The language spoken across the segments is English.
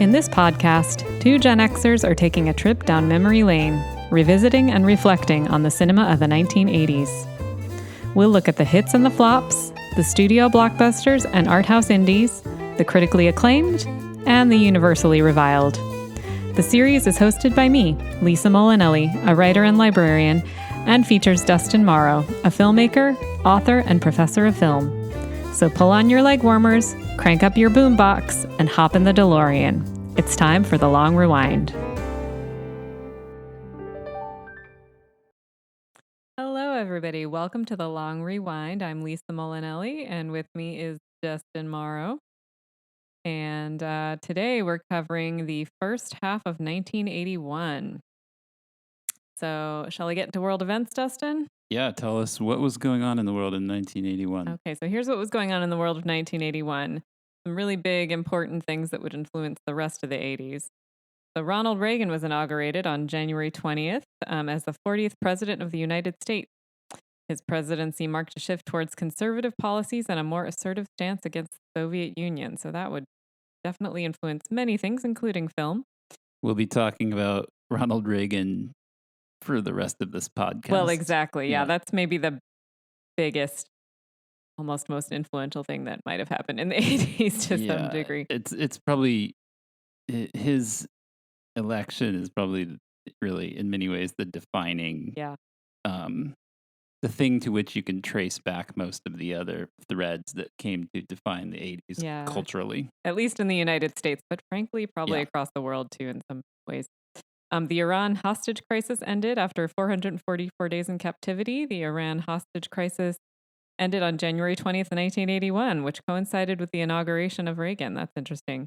In this podcast, two Gen Xers are taking a trip down memory lane, revisiting and reflecting on the cinema of the 1980s. We'll look at the hits and the flops, the studio blockbusters and art house indies, the critically acclaimed, and the universally reviled. The series is hosted by me, Lisa Molinelli, a writer and librarian, and features Dustin Morrow, a filmmaker, author, and professor of film. So pull on your legwarmers, crank up your boombox, and hop in the DeLorean. It's time for the long rewind. Hello, everybody. Welcome to the long rewind. I'm Lisa Molinelli, and with me is Dustin Morrow. And today we're covering the first half of 1981. So, shall we get into world events, Dustin? Yeah, tell us what was going on in the world in 1981. Okay, so here's what was going on in the world of 1981. Some really big, important things that would influence the rest of the 80s. So Ronald Reagan was inaugurated on January 20th as the 40th president of the United States. His presidency marked a shift towards conservative policies and a more assertive stance against the Soviet Union. So that would definitely influence many things, including film. We'll be talking about Ronald Reagan for the rest of this podcast. Well, exactly. Yeah, that's maybe the biggest, almost most influential thing that might have happened in the 80s to some degree. It's probably his election is probably really in many ways the defining the thing to which you can trace back most of the other threads that came to define the 80s culturally. At least in the United States, but frankly, probably across the world too in some ways. The Iran hostage crisis ended after 444 days in captivity. The Iran hostage crisis ended on January 20th, 1981, which coincided with the inauguration of Reagan. That's interesting.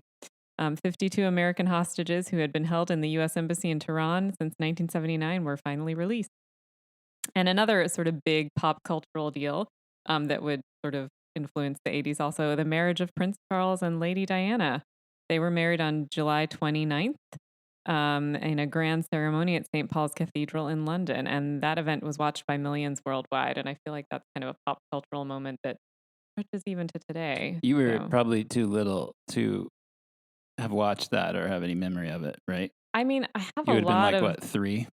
52 American hostages who had been held in the U.S. Embassy in Tehran since 1979 were finally released. And another sort of big pop cultural deal that would sort of influence the 80s also, the marriage of Prince Charles and Lady Diana. They were married on July 29th. In a grand ceremony at St. Paul's Cathedral in London. And that event was watched by millions worldwide. And I feel like that's kind of a pop cultural moment that stretches even to today. You were probably too little to have watched that or have any memory of it, right? I mean, I have you a lot been of... what, 3?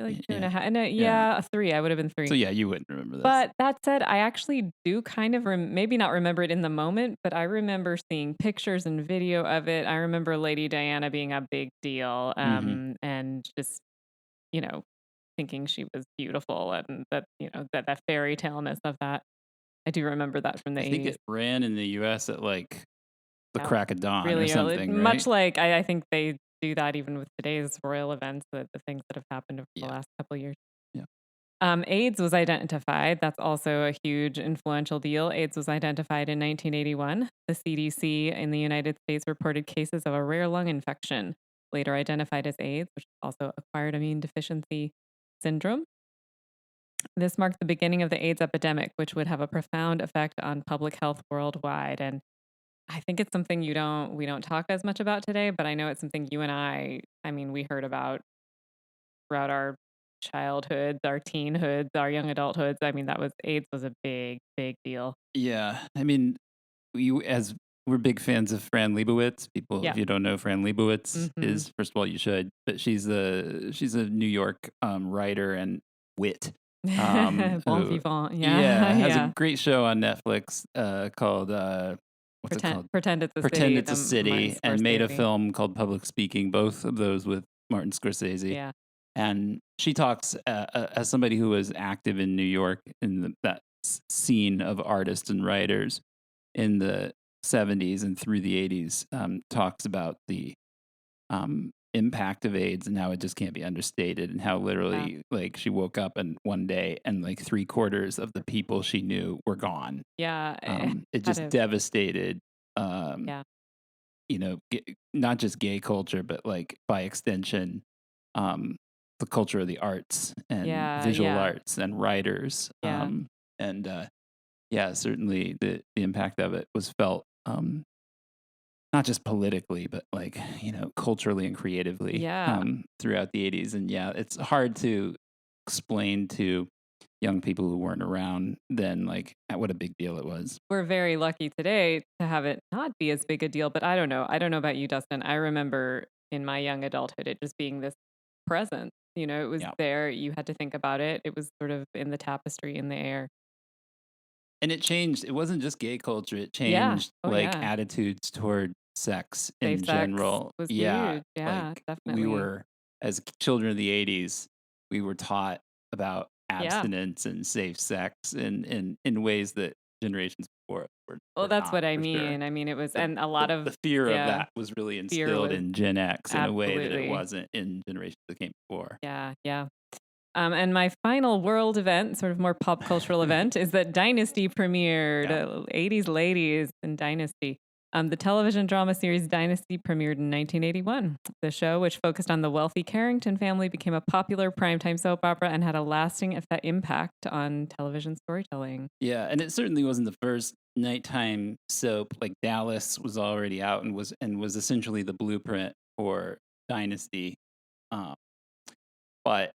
Like 2.5. A 3. I would have been 3. So yeah, you wouldn't remember this. But that said, I actually do kind of maybe not remember it in the moment, but I remember seeing pictures and video of it. I remember Lady Diana being a big deal, and just thinking she was beautiful, and that that fairy tale-ness of that. I do remember that from the 80s. I think it ran in the U.S. at like the crack of dawn or something, right? Much like I think they do that even with today's royal events, the things that have happened over the last couple of years. Yeah. AIDS was identified. That's also a huge influential deal. AIDS was identified in 1981. The CDC in the United States reported cases of a rare lung infection, later identified as AIDS, which is also acquired immune deficiency syndrome. This marked the beginning of the AIDS epidemic, which would have a profound effect on public health worldwide. And I think it's something we don't talk as much about today, but I know it's something you and I we heard about throughout our childhoods, our teenhoods, our young adulthoods. AIDS was a big, big deal. Yeah. I mean, we're big fans of Fran Lebowitz. People, if you don't know Fran Lebowitz is, first of all, you should, but she's a New York writer and wit. Bon vivant. Has a great show on Netflix called Pretend It's a City, and made a film called Public Speaking, both of those with Martin Scorsese. Yeah. And she talks as somebody who was active in New York in that scene of artists and writers in the 70s and through the 80s, talks about the impact of AIDS and how it just can't be understated, and how literally like she woke up and one day and like 3/4 of the people she knew were gone. Yeah. It just devastated, not just gay culture, but like by extension, the culture of the arts and visual arts and writers. Certainly the impact of it was felt, not just politically, but like, culturally and creatively throughout the 80s. And it's hard to explain to young people who weren't around then, like, what a big deal it was. We're very lucky today to have it not be as big a deal, but I don't know. I don't know about you, Dustin. I remember in my young adulthood it just being this presence. It was Yeah. there. You had to think about it. It was sort of in the tapestry, in the air. And it changed. It wasn't just gay culture. It Yeah. changed Oh, like yeah. attitudes toward sex Safe in sex general. was Yeah, huge. Yeah, like we definitely. were as children of the 80s, we were taught about Yeah. abstinence and safe sex in ways that generations before us Well, were that's not what I for sure. mean. I mean, it was, The, and a lot the of, the fear of yeah, that was really fear instilled was in Gen X in a way that it absolutely. wasn't in generations that came before. Yeah. Yeah. And my final world event, sort of more pop cultural event, is that Dynasty premiered. Yeah. 80s ladies in Dynasty. The television drama series Dynasty premiered in 1981. The show, which focused on the wealthy Carrington family, became a popular primetime soap opera and had a lasting impact on television storytelling. Yeah, and it certainly wasn't the first nighttime soap. Like Dallas was already out and was essentially the blueprint for Dynasty. Um, but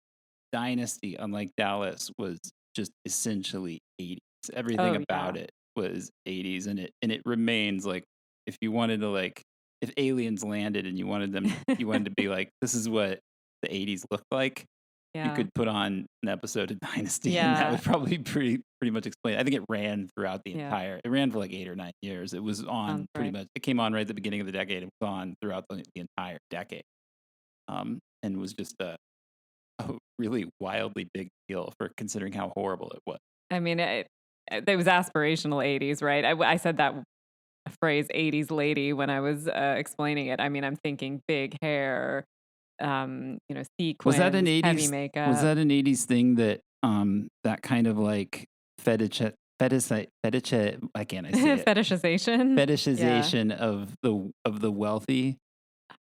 Dynasty, unlike Dallas, was just essentially 80s. Everything Oh, yeah. about it was 80s, and it remains like if you wanted to like if aliens landed and you wanted to be like this is what the 80s looked like, you Yeah. could put on an episode of Dynasty, and that Yeah. would probably pretty much explain. I think it ran throughout the Yeah. entire. It ran for like 8 or 9 years. It was on Sounds pretty right. much. It came on right at the beginning of the decade. It was on throughout the entire decade, and was just a really wildly big deal for considering how horrible it was. I mean, it was aspirational 80s, right? I said that phrase 80s lady when I was explaining it. I mean, I'm thinking big hair, Was that an sequins, heavy 80s? Was makeup. that an 80s thing that that kind of like fetish? Why can't I say it? Fetishization. Yeah. Fetishization of the wealthy.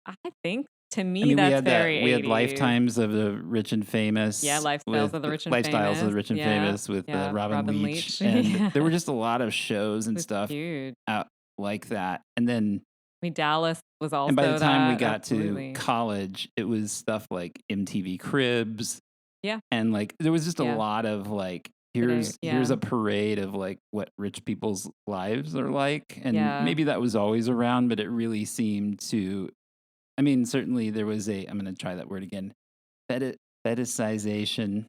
I think to I me mean, that's very we had 80s. lifetimes of the rich and Yeah, famous lifestyles with of the rich and lifestyles of famous. the rich and Yeah. famous with Yeah. Robin Robin Leach, Leach. and Yeah. there were just a lot of shows and It was stuff huge. out like that. And then, I mean, Dallas was and by the also time we that. got to Absolutely. college, it was stuff like MTV Cribs, Yeah. and like there was just a Yeah. lot of like Today. here's Yeah. a parade of like what rich people's lives are like, and Yeah. maybe that was always around, but it really seemed to. I mean, certainly there was a. I'm going to try that word again. Feti- Fetishization.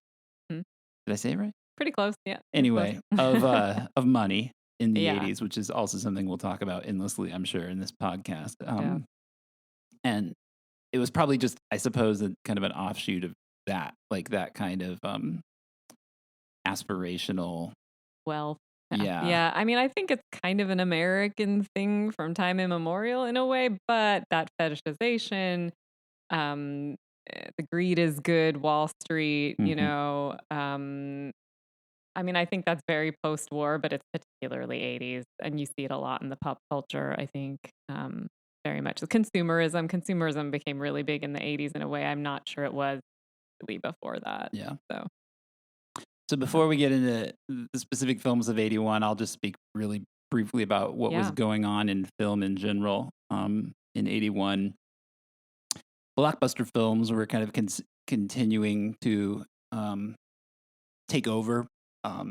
Mhm. Did I say it right? Pretty close. Yeah. Pretty close. Anyway, of money in the Yeah. 80s, which is also something we'll talk about endlessly, I'm sure, in this podcast. Yeah. And it was probably just, I suppose, a kind of an offshoot of that, like that kind of aspirational. Well, Yeah. yeah. I mean, I think it's kind of an American thing from time immemorial in a way, but that fetishization, um, the greed is good, Wall Street, Hmm. I mean, I think that's very post-war, but it's particularly 80s, and you see it a lot in the pop culture, I think, very much. Consumerism became really big in the 80s in a way I'm not sure it was really before that. Yeah. So, So before we get into the specific films of 81, I'll just speak really briefly about what was yeah. going on in film in general. In 81, blockbuster films were kind of continuing to take over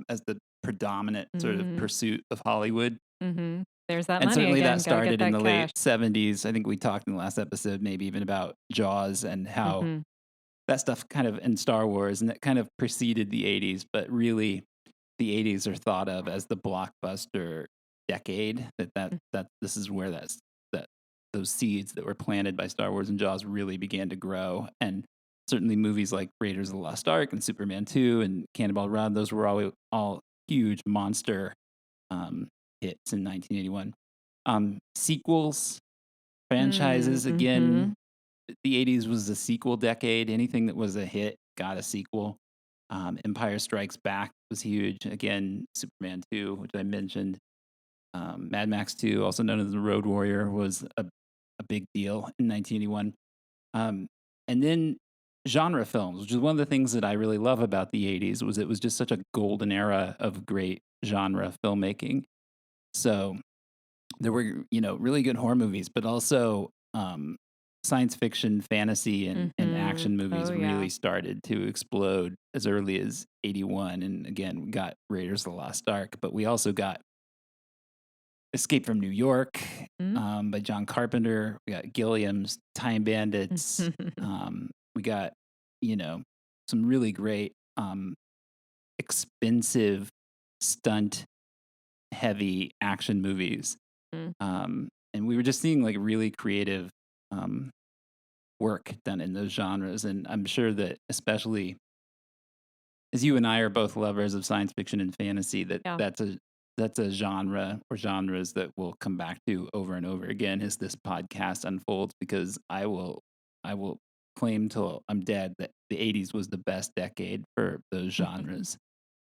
as the predominant sort of Mhm. pursuit of Hollywood. Mhm. There's that And money certainly again, that gotta get started in that the cash. late 70s. I think we talked in the last episode, maybe even about Jaws and how Mhm. that stuff kind of in Star Wars, and that kind of preceded the 80s, but really the 80s are thought of as the blockbuster decade. That this is where that those seeds that were planted by Star Wars and Jaws really began to grow. And certainly movies like Raiders of the Lost Ark and Superman 2 and Cannonball Run, those were all huge monster hits in 1981. Sequels, franchises, again, Mhm. the 80s was a sequel decade. Anything that was a hit got a sequel. Empire Strikes Back was huge. Again, Superman 2, which I mentioned. Mad Max 2, also known as The Road Warrior, was a big deal in 1981. And then genre films, which is one of the things that I really love about the 80s, was it was just such a golden era of great genre filmmaking. So there were, really good horror movies, but also science fiction, fantasy, and Mm-hmm. action movies Oh, yeah. really started to explode as early as 81. And again, we got Raiders of the Lost Ark, but we also got Escape from New York by John Carpenter. We got Gilliam's Time Bandits. Mm-hmm. We got, you know, some really great, expensive, stunt heavy action movies. And we were just seeing like really creative um, work done in those genres. And I'm sure that, especially as you and I are both lovers of science fiction and fantasy, Yeah. that's a genre or genres that we'll come back to over and over again as this podcast unfolds, because I will claim till I'm dead that the 80s was the best decade for those genres,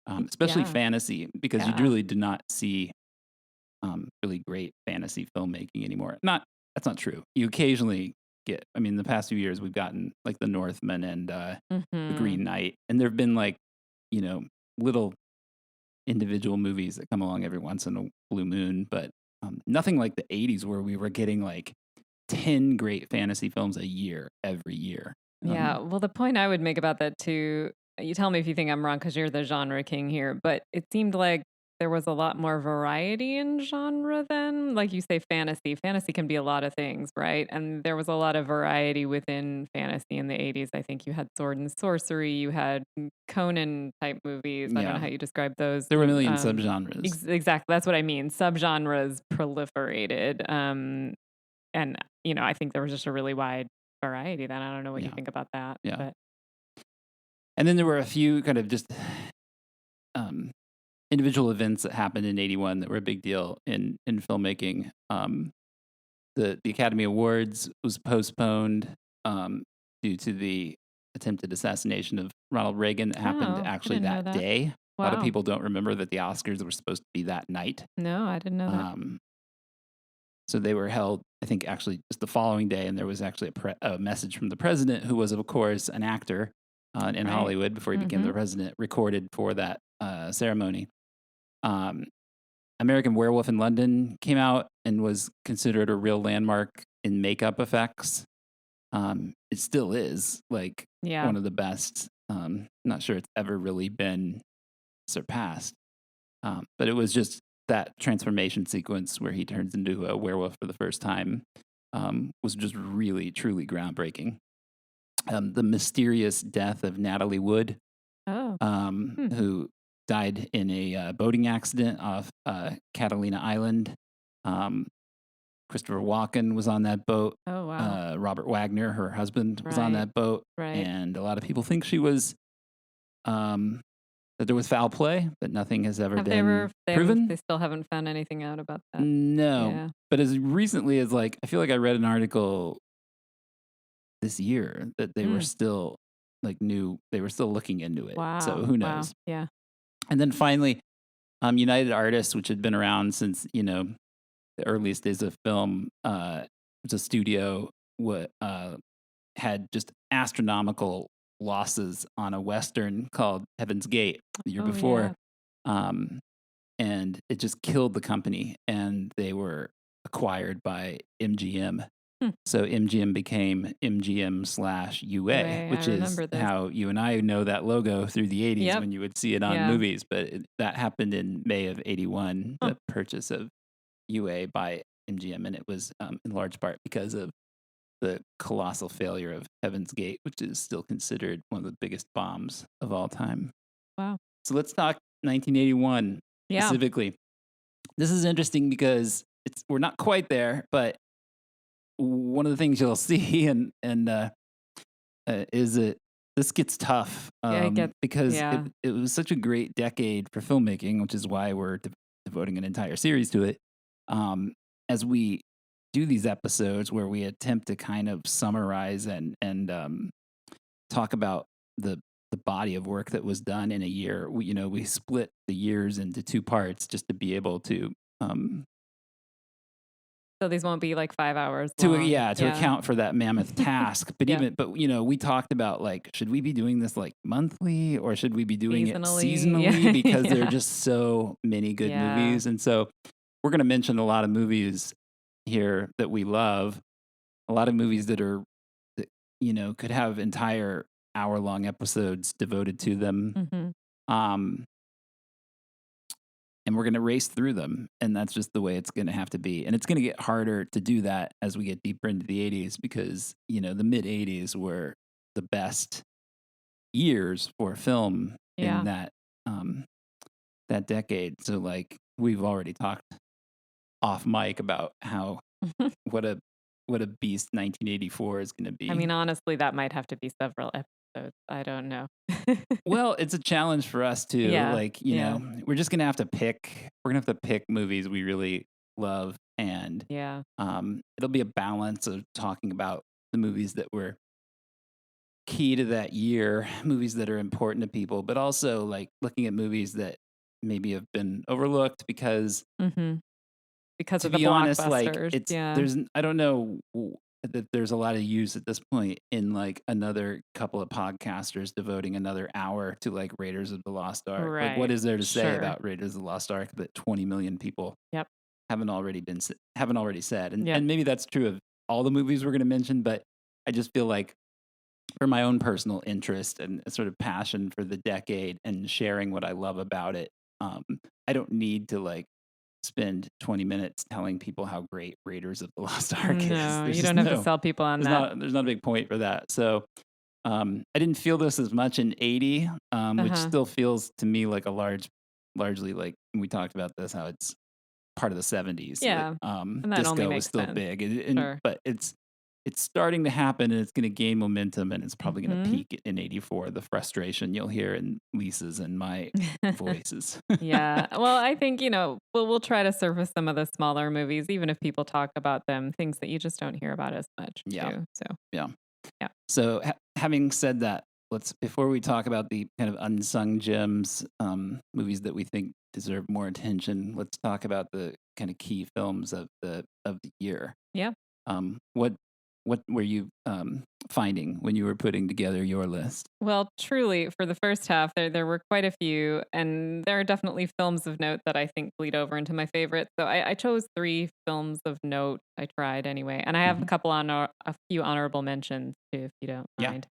especially Yeah. fantasy, because you Yeah. really did not see really great fantasy filmmaking anymore. That's not true. You occasionally get, I mean, the past few years we've gotten like The Northman and The Mm-hmm. Green Knight, and there have been like, little individual movies that come along every once in a blue moon, but nothing like the 80s where we were getting like 10 great fantasy films a year every year. Yeah. Well, the point I would make about that too, you tell me if you think I'm wrong because you're the genre king here, but it seemed like there was a lot more variety in genre then. Like you say, fantasy. Fantasy can be a lot of things, right? And there was a lot of variety within fantasy in the 80s. I think you had sword and sorcery, you had Conan type movies. I don't know Yeah, how you describe those. there were a million subgenres. Exactly. That's what I mean. Subgenres proliferated. And, I think there was just a really wide variety then. I don't know what you Yeah, think about that, yeah. but And then there were a few kind of just um, individual events that happened in 81 that were a big deal in filmmaking. The Academy Awards was postponed due to the attempted assassination of Ronald Reagan that happened oh, I actually didn't know that that. day. A lot of Wow. people don't remember that the Oscars were supposed to be that night. No, I didn't know that. Um, so they were held, I think, actually just the following day, and there was actually a message from the president, who was, of course, an actor in Right. Hollywood before he became Mm-hmm. the president, recorded for that ceremony. Um, American Werewolf in London came out and was considered a real landmark in makeup effects. It still is like Yeah. one of the best. Not sure it's ever really been surpassed. But it was just that transformation sequence where he turns into a werewolf for the first time was just really, truly groundbreaking. The mysterious death of Natalie Wood, Oh. who died in a boating accident off Catalina Island. Christopher Walken was on that boat. Oh, wow. Robert Wagner, her husband, was on Right. that boat. Right. And a lot of people think she was, that there was foul play, but nothing has ever Have they been ever, proven. they still haven't found anything out about that? No. Yeah. But as recently as like, I feel like I read an article this year that they were Mm. still they were still looking into it. So Wow. who Wow. knows? Yeah. And then finally, United Artists, which had been around since, the earliest days of film, was a studio had just astronomical losses on a Western called Heaven's Gate the year Oh, yeah. before. Um, and it just killed the company, and they were acquired by MGM. Hmm. So MGM became MGM/UA, I which is remember this. how you and I know that logo through the 80s Yep. when you would see it on Yeah. movies. But that happened in May of 81, Huh. the purchase of UA by MGM. And it was in large part because of the colossal failure of Heaven's Gate, which is still considered one of the biggest bombs of all time. Wow. So let's talk 1981 Yeah. specifically. This is interesting because we're not quite there, but one of the things you'll see is that this gets tough Yeah. It gets, because yeah. it was such a great decade for filmmaking, which is why we're devoting an entire series to it. As we do these episodes where we attempt to kind of summarize and talk about the body of work that was done in a year, we split the years into two parts just to be able to So these won't be like 5 hours long. to account for that mammoth task. But Yeah. we talked about like, should we be doing this like monthly, or should we be doing it Seasonally. seasonally? Yeah. Because there Yeah. are just so many good Yeah. movies. And so we're going to mention a lot of movies here that we love. a lot of movies that are, that, could have entire hour-long episodes devoted to them. Mhm. Um, and we're going to race through them. And that's just the way it's going to have to be. And it's going to get harder to do that as we get deeper into the 80s because, the mid 80s were the best years for film in Yeah. um, that decade. So, like, we've already talked off mic about how what a beast 1984 is going to I be. mean, honestly, that might have to be several episodes. I don't know. Well, it's a challenge for us too. Yeah. Like, Yeah. we're just gonna have to pick. We're gonna have to pick movies we really love, and Yeah. it'll be a balance of talking about the movies that were key to that year, movies that are important to people, but also like looking at movies that maybe have been overlooked because, Mhm. Because to of the be honest, like blockbusters. it's Yeah. there's I don't know that there's a lot of use at this point in like another couple of podcasters devoting another hour to like Raiders of the Lost Ark. Like, what Right. is there to say Sure. about Raiders of the Lost Ark that 20 million people Yep. haven't already said? And Yep. maybe that's true of all the movies we're going to mention, but I just feel like for my own personal interest and sort of passion for the decade and sharing what I love about it, um, I don't need to like spend 20 minutes telling people how great Raiders of the Lost Ark is. No, There's you just don't have to sell people on that. there's not a big point for that. So I didn't feel this as much in 80, which Uh-huh. still feels to me like largely like we talked about this, how it's part of the 70s. Yeah. And that only Disco was makes still sense. big, Sure. but it's starting to happen and it's going to gain momentum and it's probably going to Mhm. peak in 84. The frustration you'll hear in Lisa's and my voices. Yeah. Well, I think, we'll try to surface some of the smaller movies, even if people talk about them, things that you just don't hear about as much Yeah. too. So, Yeah. yeah. So, having said that, let's before we talk about the kind of unsung gems, movies that we think deserve more attention, let's talk about the kind of key films of the year. Yeah. What were you finding when you were putting together your list? Well, truly, for the first half, there were quite a few, and there are definitely films of note that I think bleed over into my favorites. So I chose three films of note. I tried anyway, and I have Hmm. a few honorable mentions too, if you don't Yeah. mind.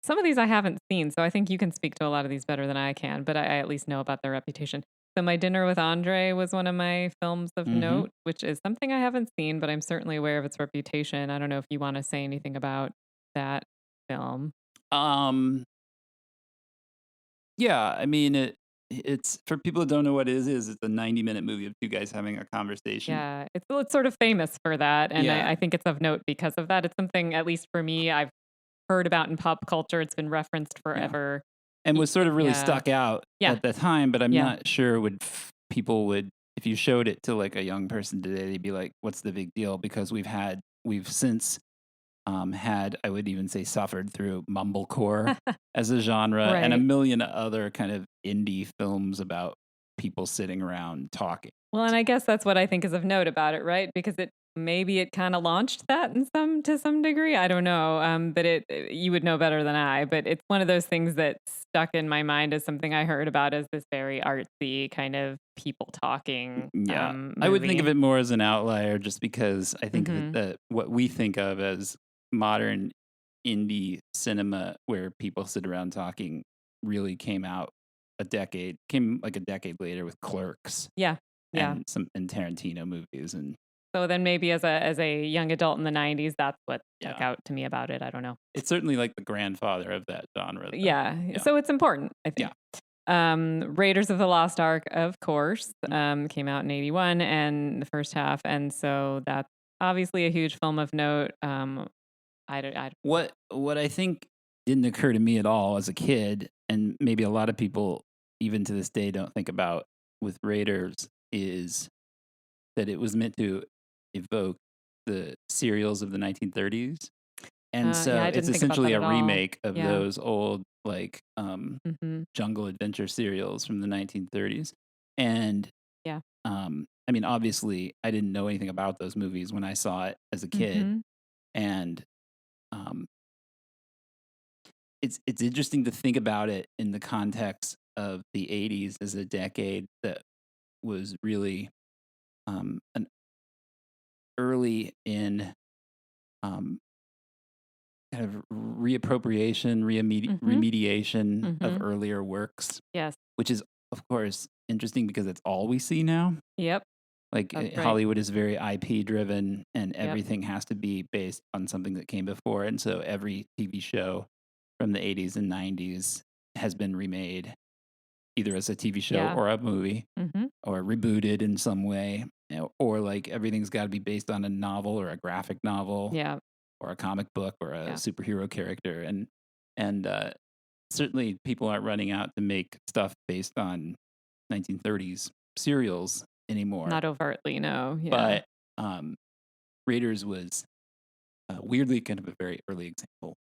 Some of these I haven't seen, so I think you can speak to a lot of these better than I can, but I at least know about their reputation. So My Dinner with Andre was one of my films of Hmm. note, which is something I haven't seen, but I'm certainly aware of its reputation. I don't know if you want to say anything about that film. Um. Yeah. I mean, it's for people who don't know what it is. It's a 90-minute movie of two guys having a conversation. Yeah, it's sort of famous for that, and Yeah. I think it's of note because of that. It's something, at least for me, I've heard about in pop culture. It's been referenced Yeah. forever. And Y was sort of really Yeah. stuck out Yeah. at the time, but I'm Yeah. not sure people would if you showed it to like a young person today, they'd be like, "What's the big deal?" Because we've since had I would even say suffered through mumblecore as a genre and a Right. million other kind of indie films about people sitting around talking. Well, and I guess that's what I think is of note about it, right? Because maybe it kinda launched that in some to some degree, I don't know, but you would know better than I, but it's one of those things that stuck in my mind as something I heard about as this very artsy kind of people talking, Yeah. I would think of movie. it more as an outlier just because I think of it Mhm. that what we think of as modern indie cinema where people sit around talking really came like a decade later with Clerks Yeah. Yeah. and Tarantino movies and So then maybe as a young adult in the '90s, that's what stuck yeah. out to me about it, I don't know. It's certainly like the grandfather of that genre though. Yeah, Yeah. so it's important, I think. Yeah. Raiders of the Lost Ark, of course, Mhm. came out in '81 and the first half, and so that's obviously a huge film of note. I What I think didn't occur to me at all as a kid, and maybe a lot of people even to this day don't think about with Raiders is that it was meant to evoke the serials of the 1930s. And yeah, so I it's didn't think about that essentially a at all. remake of Yeah. those old like Mhm. jungle adventure serials from the 1930s. And Yeah. I mean obviously I didn't know anything about those movies when I saw it as a kid Mhm. and um it's interesting to think about it in the context of the 80s as a decade that was really an early in um, kind of reappropriation, Mhm. remediation of Mhm. earlier works, Yes. which is, of course, interesting because it's all we see now. Yep. Like That's right. Hollywood is very IP driven, and Yep. everything has to be based on something that came before. And so every TV show from the 80s and 90s has been remade either as a TV show Yeah. or a movie Mhm. or rebooted in some way, or like everything's got to be based on a novel or a graphic novel Yeah. or a comic book or a Yeah. superhero character. And certainly people aren't running out to make stuff based on 1930s serials anymore. Not overtly, no. Yeah. But um, Raiders was weirdly kind of a very early example of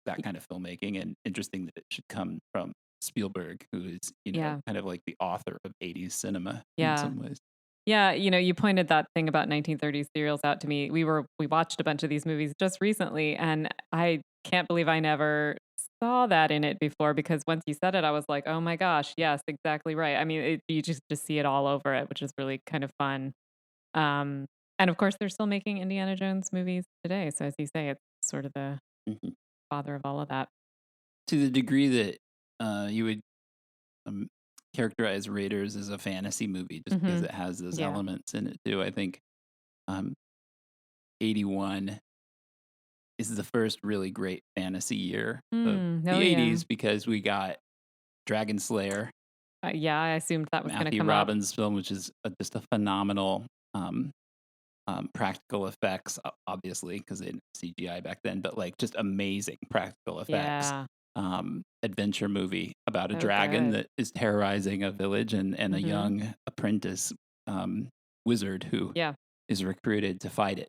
that Y kind of filmmaking, and interesting that it should come from Spielberg, who is, Yeah. kind of like the author of 80s cinema in Yeah. some ways. Yeah, you pointed that thing about 1930s serials out to me. We watched a bunch of these movies just recently, and I can't believe I never saw that in it before because once you said it, I was like, "Oh my gosh, yes, exactly right." I mean, you just see it all over it, which is really kind of fun. Um, and of course, they're still making Indiana Jones movies today. So as you say, it's sort of the Mhm. father of all of that. To the degree that you would um, characterize Raiders as a fantasy movie, just because Hmm. it has those Yeah. elements in it too, I think um, 81 is the first really great fantasy year of Oh the yeah. 80s because we got Dragon Slayer, Yeah, I assumed that was going to Matthew come up. Robbins' film, which is just a phenomenal um, practical effects, obviously, because they didn't have CGI back then, but like just amazing practical effects. Yeah. Adventure movie about a So dragon good. that is terrorizing a village, and a Hmm. young apprentice wizard who Yeah. is recruited to fight it.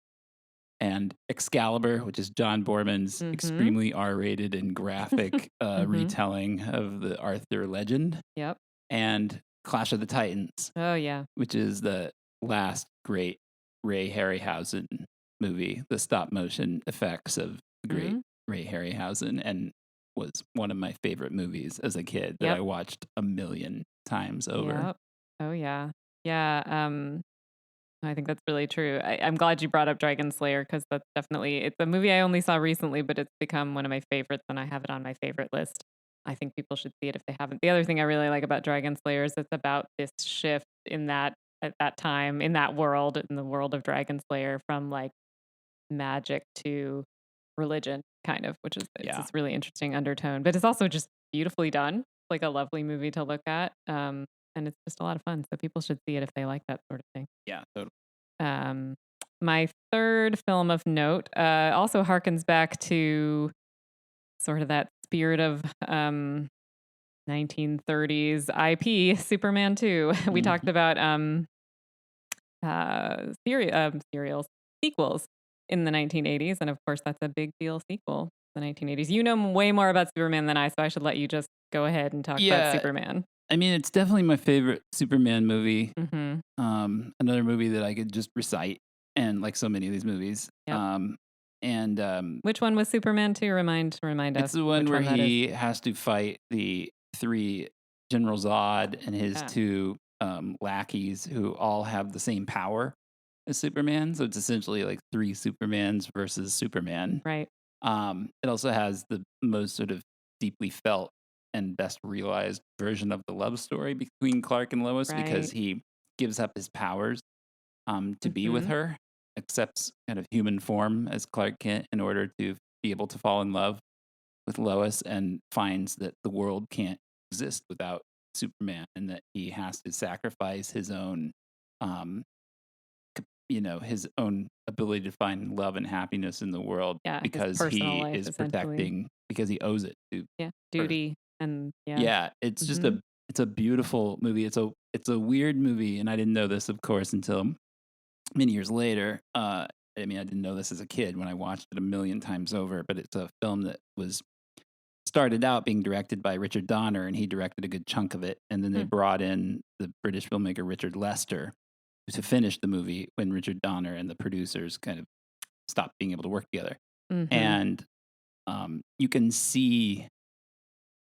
And Excalibur, which is John Borman's Hmm. extremely R-rated and graphic Hmm. retelling of the Arthur legend, Yep. and Clash of the Titans, Oh yeah. which is the last great Ray Harryhausen movie, the stop motion effects of the great Mhm. Ray Harryhausen, and was one of my favorite movies as a kid that I Yep. watched a million times over. Yep. Oh yeah. Yeah. I think that's really true. I'm glad you brought up Dragon Slayer because that's definitely it's a movie I only saw recently, but it's become one of my favorites, and I have it on my favorite list. I think people should see it if they haven't. The other thing I really like about Dragon Slayer is it's about this shift in that at that time in that world in the world of Dragon Slayer from like magic to religion, kind of, which is it's Yeah, this really interesting undertone, but it's also just beautifully done, like a lovely movie to look at, and it's just a lot of fun. So people should see it if they like that sort of thing. yeah, totally. Um, my third film of note also harkens back to sort of that spirit of 1930s IP, Superman 2. We talked Mhm. about serials, sequels in the 1980s. And of course, that's a big deal sequel, the 1980s. You know way more about Superman than I, so I should let you just go ahead and talk about Yeah, Superman. I mean, it's definitely my favorite Superman movie. Hmm. Another movie that I could just recite, and like so many of these movies. Yep. And Which one was Superman 2? Remind It's us the one which where one that is. he has to fight the three General Zod and his Yeah. two lackeys who all have the same power as Superman. So it's essentially like three Supermans versus Superman. Right. It also has the most sort of deeply felt and best realized version of the love story between Clark and Lois, because Right. he gives up his powers to be with Hmm. her, accepts kind of human form as Clark Kent in order to be able to fall in love with Lois, and finds that the world can't exist without Superman, and that he has to sacrifice his own um his own ability to find love and happiness in the world Yeah. His because personal he life, is essentially. protecting, because he owes it to Yeah. Earth. Duty and yeah. Yeah, it's just Hmm. a beautiful movie. It's a weird movie, and I didn't know this, of course, until many years later. I mean, I didn't know this as a kid when I watched it a million times over, but it's a film that was started out being directed by Richard Donner, and he directed a good chunk of it. And then they brought in the British filmmaker Richard Lester to finish the movie when Richard Donner and the producers kind of stopped being able to work together. Hmm. And you can see,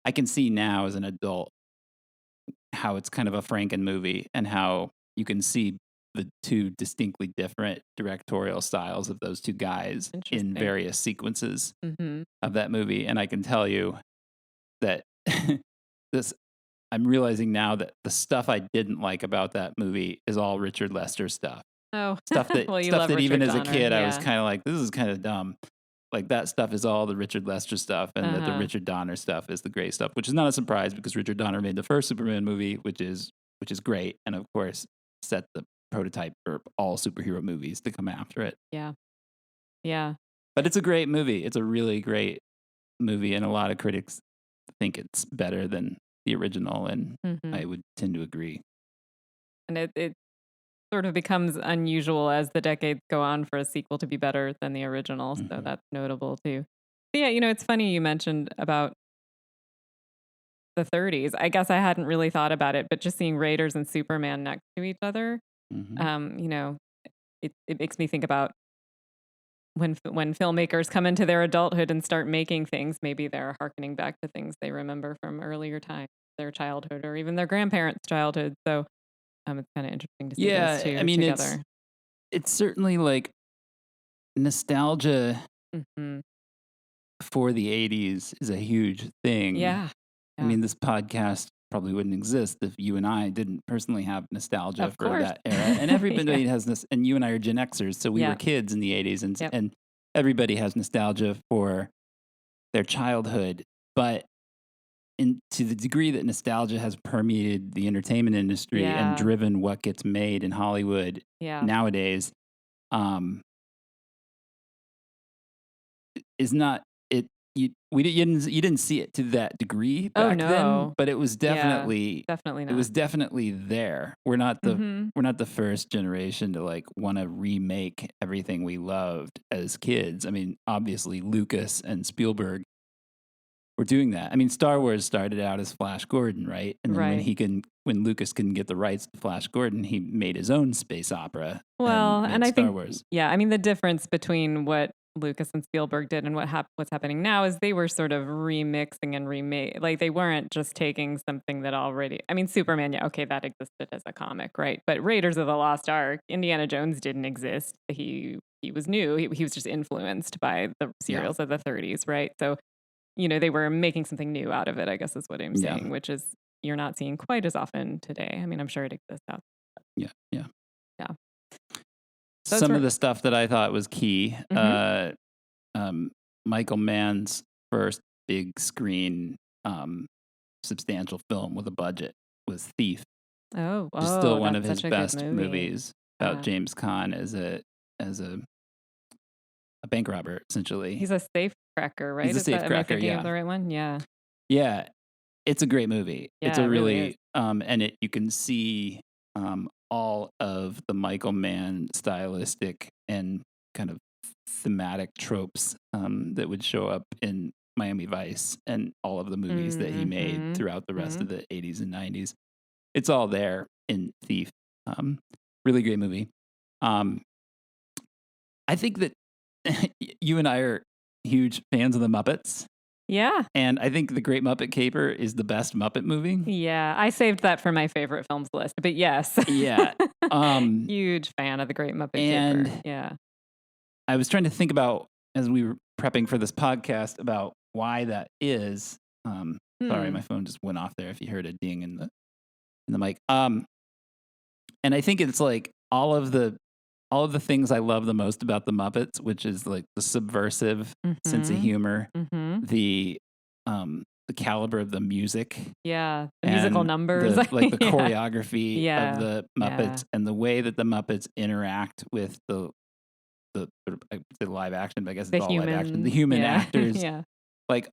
I can see now as an adult how it's kind of a Franken movie, and how you can see the two distinctly different directorial styles of those two guys in various sequences of that movie. And I can tell you that I'm realizing now that the stuff I didn't like about that movie is all Richard Lester stuff. Oh, stuff that well, stuff that Richard even as a Donner, kid I was kind of like, this is kind of dumb. Like that stuff is all the Richard Lester stuff, and the Richard Donner stuff is the great stuff, which is not a surprise because Richard Donner made the first Superman movie, which is great, and of course set the prototype for all superhero movies to come after it. Yeah. Yeah. But it's a great movie. It's a really great movie, and a lot of critics think it's better than the original, and I would tend to agree. And it sort of becomes unusual as the decades go on for a sequel to be better than the original, so that's notable too. But yeah, it's funny you mentioned about the 30s. I guess I hadn't really thought about it, but just seeing Raiders and Superman next to each other, it makes me think about when filmmakers come into their adulthood and start making things, maybe they're hearkening back to things they remember from earlier times, their childhood, or even their grandparents' childhood. So it's kind of interesting to see those two together. It's certainly like nostalgia for the 80s is a huge thing. Yeah. I mean, this podcast probably wouldn't exist if you and I didn't personally have nostalgia for that era. And everybody has this, and you and I are Gen X-ers, so we were kids in the 80s, and everybody has nostalgia for their childhood. But to the degree that nostalgia has permeated the entertainment industry and driven what gets made in Hollywood nowadays, is not it. You didn't see it to that degree back then, but it was definitely not. It was definitely there. We're not the first generation to like want to remake everything we loved as kids. I mean, obviously Lucas and Spielberg were doing that. I mean, Star Wars started out as Flash Gordon, right? And then when Lucas couldn't get the rights to Flash Gordon, he made his own space opera. Well, and I Star think Wars. I mean the difference between what Lucas and Spielberg did and what's happening now is they were sort of remixing and remade. Like they weren't just taking something that already. I mean, Superman, that existed as a comic, right? But Raiders of the Lost Ark, Indiana Jones didn't exist. He was new. He was just influenced by the serials of the 30s, right? So, they were making something new out of it, I guess is what I'm saying, which is you're not seeing quite as often today. I mean, I'm sure it exists out there. Yeah. So some of the stuff that I thought was key, Michael Mann's first big screen substantial film with a budget was Thief. Which is still one of his best movies about James Caan as a bank robber, essentially. He's a safecracker, right? He's a safecracker, am I thinking of the right one? Yeah. Yeah. It's a great movie. Yeah, it's a really really and you can see all of the Michael Mann stylistic and kind of thematic tropes that would show up in Miami Vice and all of the movies that he made throughout the rest of the 80s and 90s. It's all there in Thief. Really great movie. I think that you and I are huge fans of the Muppets. Yeah. And I think The Great Muppet Caper is the best Muppet movie. Yeah. I saved that for my favorite films list, but yes. Yeah. Huge fan of The Great Muppet Caper. Yeah. I was trying to think about, as we were prepping for this podcast, about why that is. Sorry, my phone just went off there if you heard a ding in the mic. And I think it's like all of the things I love the most about the Muppets, which is like the subversive sense of humor, the caliber of the music, the musical numbers, the choreography of the Muppets, and the way that the Muppets interact with the live action, but I guess it's all live action, the human actors, like,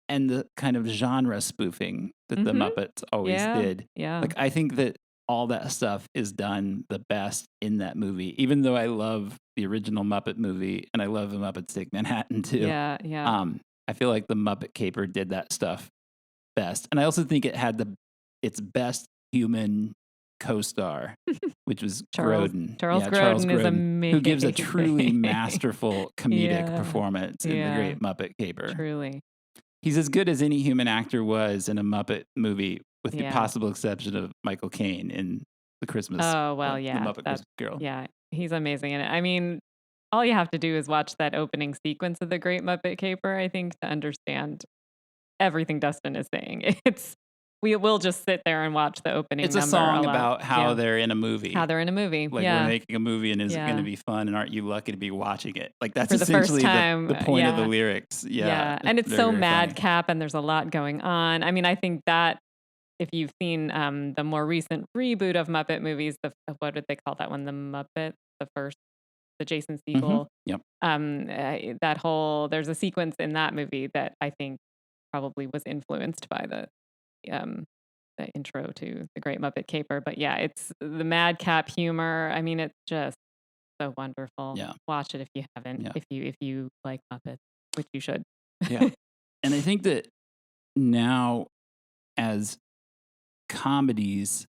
and the kind of genre spoofing that the Muppets always did. Yeah, like I think that all that stuff is done the best in that movie, even though I love the original Muppet movie and I love the Muppets Take Manhattan too. Yeah. I feel like the Muppet Caper did that stuff best. And I also think it had its best human co-star, which was Grodin. Charles Grodin is amazing. Who gives a truly masterful comedic performance in The Great Muppet Caper. Truly. He's as good as any human actor was in a Muppet movie, with the possible exception of Michael Caine in the Christmas. Oh, well, The yeah. Muppet Christmas Carol. Yeah, he's amazing in it. I mean, all you have to do is watch that opening sequence of The Great Muppet Caper, I think, to understand everything Dustin is saying. We will just sit there and watch the opening It's a number song lot. about how they're in a movie. How they're in a movie. Like we're making a movie and is it going to be fun? And aren't you lucky to be watching it? Like that's for the essentially first time, the point of the lyrics. Yeah. And it's very, so very madcap and there's a lot going on. I mean, I think that if you've seen the more recent reboot of Muppet movies, what did they call that one? The Muppet, the Jason Segel. Yep. There's a sequence in that movie that I think probably was influeed by the intro to The Great Muppet Caper. But yeah, it's the madcap humor. I mean, it's just so wonderful. Yeah. Watch it if you haven't. Yeah. If you like Muppets, which you should. Yeah. And I think that now, as comedies,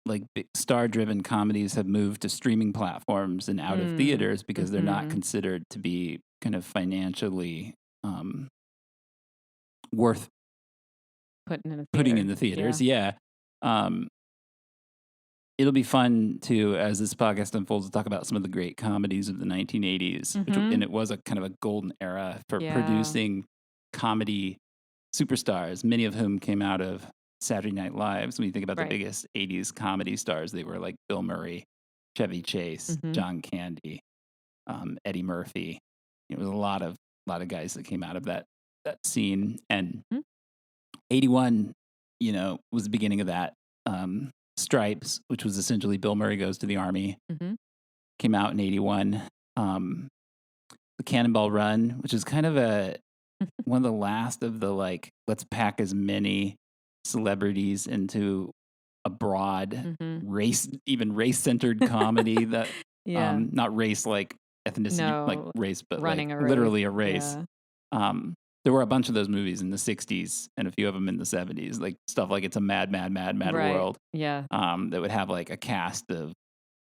like star-driven comedies, have moved to streaming platforms and out of theaters because they're not considered to be kind of financially worth putting in the theaters. Yeah. It'll be fun to, as this podcast unfolds, to talk about some of the great comedies of the 1980s, and it was a kind of a golden era for producing comedy superstars, many of whom came out of Saturday Night Live. So when you think about the biggest 80s comedy stars, they were like Bill Murray, Chevy Chase, John Candy, Eddie Murphy. There was a lot of guys that came out of that scene. And 81, was the beginning of that. Stripes, which was essentially Bill Murray Goes to the Army, came out in 81. The Cannonball Run, which is kind of one of the last of the let's pack as many celebrities into a broad race-centered comedy that not race like ethnicity, like race, but literally a race. Yeah. There were a bunch of those movies in the 60s and a few of them in the 70s, like stuff like It's a Mad, Mad, Mad, Mad World. Yeah. That would have like a cast of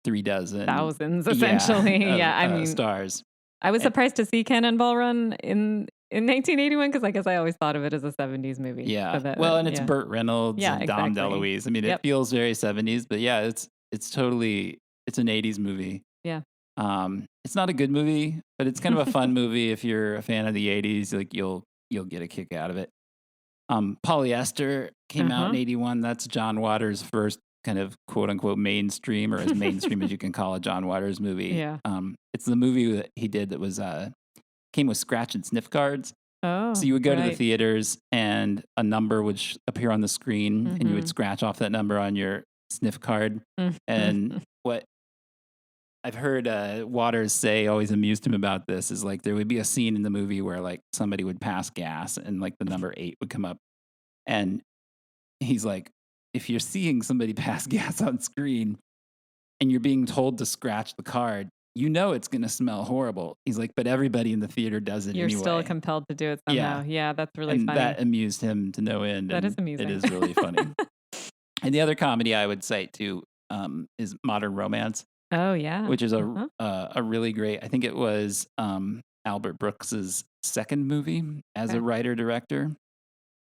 36 thousands, essentially. I mean, stars. I was surprised to see Cannonball Run in 1981 because I guess I always thought of it as a 70s movie. Yeah. It's Burt Reynolds and Dom DeLuise. I mean, it feels very 70s, but yeah, it's totally, it's an 80s movie. Yeah. It's not a good movie, but it's kind of a fun movie if you're a fan of the 80s. Like you'll get a kick out of it. Polyester came out in 81. That's John Waters' first kind of quote unquote mainstream, or as mainstream as you can call a John Waters movie. Yeah. It's the movie that he did that was came with scratch and sniff cards. Oh, so you would go to the theaters and a number would appear on the screen and you would scratch off that number on your sniff card. And what I've heard Waters say always amused him about this is like there would be a scene in the movie where like somebody would pass gas and like the number 8 would come up. And he's like, if you're seeing somebody pass gas on screen and you're being told to scratch the card, it's going to smell horrible. He's like, but everybody in the theater does it anyway. You're still compelled to do it somehow. Yeah, that's really funny. That amused him to no end. That is amusing. It is really funny. And the other comedy I would cite too is Modern Romance. Oh yeah, which is a really great. I think it was Albert Brooks's second movie as a writer-director.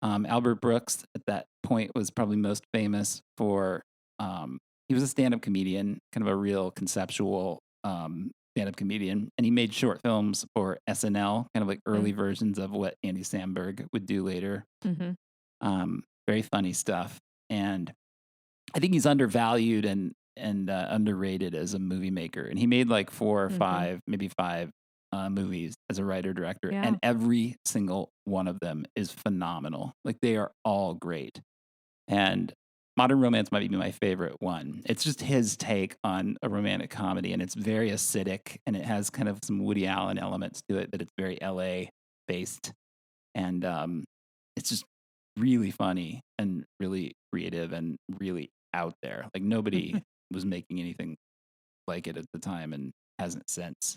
Albert Brooks at that point was probably most famous for he was a stand-up comedian, kind of a real conceptual stand-up comedian, and he made short films for SNL, kind of like early versions of what Andy Samberg would do later. Very funny stuff, and I think he's undervalued and underrated as a movie maker. And he made like 4 or 5, maybe 5 movies as a writer-director, and every single one of them is phenomenal. Like they are all great. And Modern Romance might be my favorite one. It's just his take on a romantic comedy, and it's very acidic, and it has kind of some Woody Allen elements to it, but it's very LA based. And it's just really funny and really creative and really out there. Like nobody was making anything like it at the time and hasn't since.